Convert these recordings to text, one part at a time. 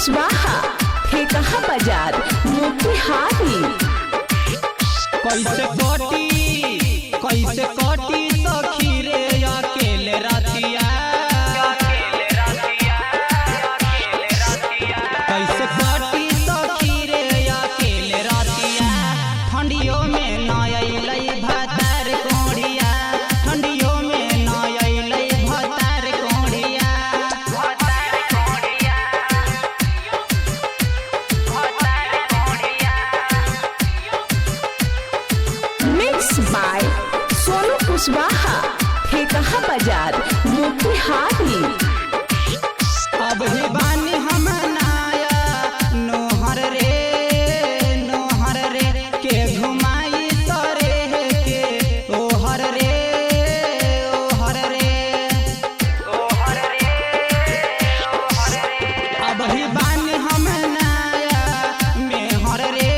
कुशवाहा ठेकहा बाजार मोतिहारी। कैसे कटी सखी रे अकेले रातिया, कैसे कटी सखी रे अकेले रातिया। ठंडियों में न अइलै भतार कोढ़िया, ठंडियों में न अइलै भतार कोढ़िया। मिक्स बाय सोनू कुशवाहा ठेकहा बाजार मोतिहारी। अब ही बानी हम नाया नोहर रे के घुमाई तरे के ओहर रे। अब ही बानी हम नाया मेहर रे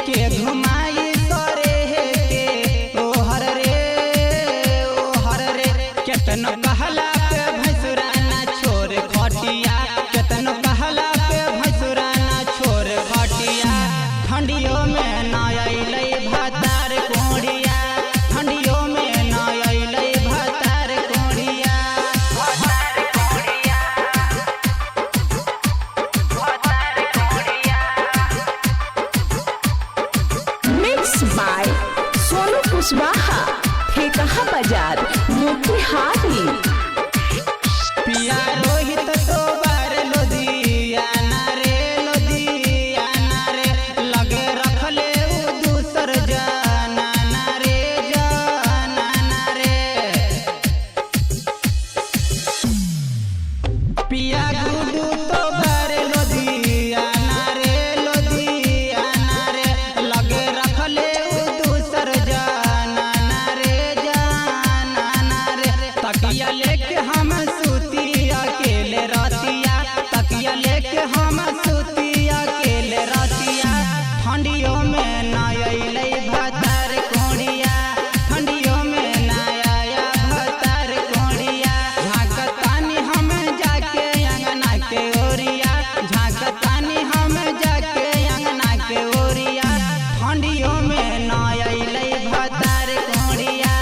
के घुमाई तरे के ओहर रे। केतनो कहला पे भैंसुरा ना छोड़ खटिया, केतनो कहला पे भैंसुरा ना छोड़ खटिया। ठंडियों में न अइलै भतार कोढ़िया, ठंडियों में न अइलै भतार कोढ़िया। मिक्स बाय सोनू कुशवाहा ठेकहा बाजार मोतिहारी। पिया रोहित तो बार लोदियाना रे लगे रखले उ दूसर जाना रे। पिया गुडू तो बार लोदियाना रे लगे रखले उ दूसर जाना रे। तकिया लेके हम सूती अकेले रातिया, तकिया लेके हम सूती अकेले रातिया। ठंडियों में न अइलै भतार कोढ़िया, ठंडियों में न आया भतार कोढ़िया। झांकतानी हम जाके अंगना के ओरिया, झांकतानी हम जाके अंगना के ओरिया। ठंडियों में न अइलै भतार कोढ़िया,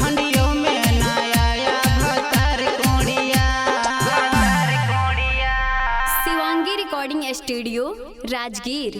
ठंडियों में न आया भतार कोढ़िया। Shivangi recording studio Rajgir.